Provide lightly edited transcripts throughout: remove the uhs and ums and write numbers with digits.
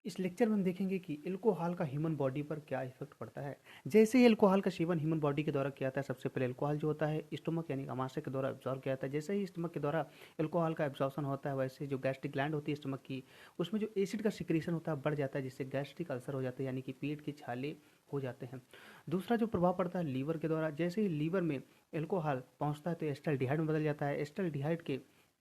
इस लेक्चर में हम देखेंगे कि एल्कोहल का ह्यूमन बॉडी पर क्या इफेक्ट पड़ता है। जैसे ही एल्कोहल का सेवन ह्यूमन बॉडी के द्वारा किया जाता है, सबसे पहले एल्कोहल जो होता है स्टमक यानी अमाशय के द्वारा एब्जॉर्व किया जाता है। जैसे ही स्टमक के द्वारा एल्कोहल का एब्जॉर्प्शन होता है, वैसे जो गैस्ट्रिक ग्लैंड होती है स्टमक की, उसमें जो एसिड का सिक्रीशन होता है बढ़ जाता है, जिससे गैस्ट्रिक अल्सर हो जाते हैं यानी कि पेट के छाले हो जाते हैं। दूसरा जो प्रभाव पड़ता है लीवर के द्वारा, जैसे ही लीवर में एल्कोहल पहुंचता है तो एस्टल्डिहाइड में बदल जाता है। एस्टल्डिहाइड के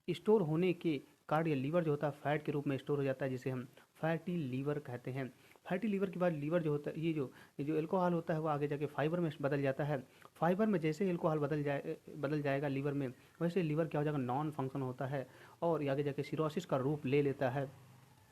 स्टोर होने के कारण ये लीवर जो होता है फैट के रूप में स्टोर हो जाता है, जिसे हम फैटी लीवर कहते हैं। फैटी लीवर के बाद लीवर जो होता है, ये जो एल्कोहल होता है वो आगे जाके फाइबर में बदल जाता है। फाइबर में जैसे ही एल्कोहल बदल जाएगा लीवर में, वैसे लीवर क्या हो जाएगा, नॉन फंक्शन होता है और ये आगे जाके सिरोसिस का रूप ले लेता है।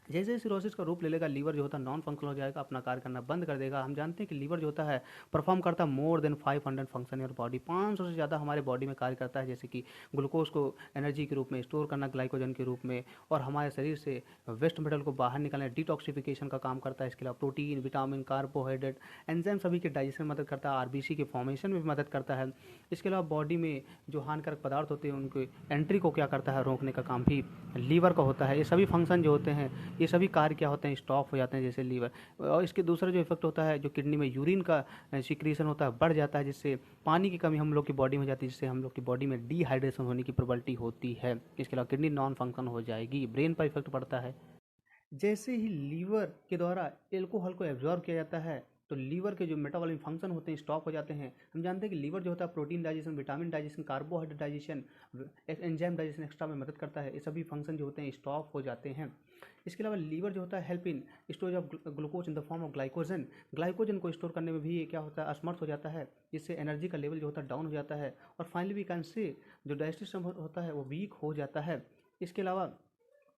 जैसे ही सिरोसिस का रूप ले लेगा, लीवर जो होता है नॉन फंक्शनल हो जाएगा, अपना कार्य करना बंद कर देगा। हम जानते हैं कि लीवर जो होता है परफॉर्म करता है more than 500 function in body, 500 से ज़्यादा हमारे बॉडी में कार्य करता है, जैसे कि ग्लूकोज को एनर्जी के रूप में स्टोर करना ग्लाइकोजन के रूप में, और हमारे शरीर से वेस्ट मेटल को बाहर निकालना डिटॉक्सिफिकेशन का काम करता है। इसके अलावा प्रोटीन, विटामिन, कार्बोहाइड्रेट, एंजाइम सभी के डाइजेशन में मदद करता है, आरबीसी के फॉर्मेशन में भी मदद करता है। इसके अलावा बॉडी में जो हानिकारक पदार्थ होते हैं उनके एंट्री को क्या करता है, रोकने का काम भी लीवर का होता है। ये सभी फंक्शन जो होते हैं, ये सभी कार्य क्या होते हैं, स्टॉप हो जाते हैं जैसे लीवर। और इसके दूसरा जो इफेक्ट होता है, जो किडनी में यूरिन का सिक्रीशन होता है बढ़ जाता है, जिससे पानी की कमी हम लोग की बॉडी में हो जाती है, जिससे हम लोग की बॉडी में डिहाइड्रेशन होने की प्रोबेबिलिटी होती है। इसके अलावा किडनी नॉन फंक्शन हो जाएगी। ब्रेन पर इफेक्ट पड़ता है। जैसे ही लीवर के द्वारा एल्कोहल को एब्जॉर्ब किया जाता है तो लीवर के जो मेटाबॉलिक फंक्शन होते हैं स्टॉप हो जाते हैं। हम जानते हैं कि लीवर जो होता है protein digestion, vitamin digestion, carbohydrate digestion, enzyme digestion extra में मदद करता है। ये सभी फंक्शन जो होते हैं स्टॉप हो जाते हैं। इसके अलावा लीवर जो होता है help in storage of glucose in the form of glycogen, glycogen को स्टोर करने में भी ये क्या होता है, असमर्थ हो जाता है, जिससे एनर्जी का लेवल जो होता है डाउन हो जाता है। और फाइनली वी कैन से जो डाइजेस्टिव सिस्टम होता है वो वीक हो जाता है। इसके अलावा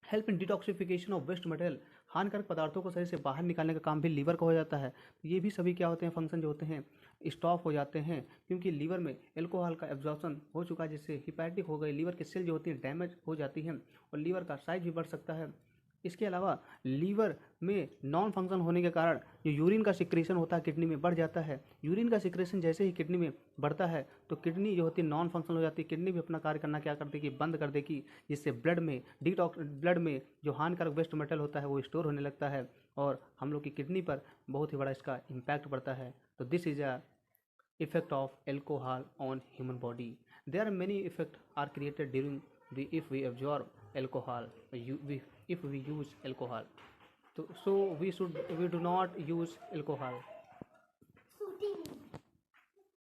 help in detoxification of waste material, हानिकारक पदार्थों को शरीर से बाहर निकालने का काम भी लीवर का हो जाता है। तो ये भी सभी क्या होते हैं, फंक्शन जो होते हैं स्टॉप हो जाते हैं, क्योंकि लीवर में एल्कोहल का एब्जॉर्प्शन हो चुका है, जिससे हिपैटिक हो गई, लीवर की सेल जो होती है डैमेज हो जाती हैं और लीवर का साइज भी बढ़ सकता है। इसके अलावा लीवर में नॉन फंक्शन होने के कारण जो यूरिन का सिक्रेशन होता है किडनी में बढ़ जाता है। यूरिन का सिक्रेशन जैसे ही किडनी में बढ़ता है तो किडनी जो होती है नॉन फंक्शनल हो जाती है। किडनी भी अपना कार्य करना क्या कर देगी, बंद कर देगी, जिससे ब्लड में जो हानिकारक वेस्ट मेटल होता है वो स्टोर होने लगता है और हम लोग की किडनी पर बहुत ही बड़ा इसका इम्पैक्ट पड़ता है। तो this is a effect of alcohol on human body. There are many effects are created during if we absorb alcohol, if we use alcohol. So we do not use alcohol.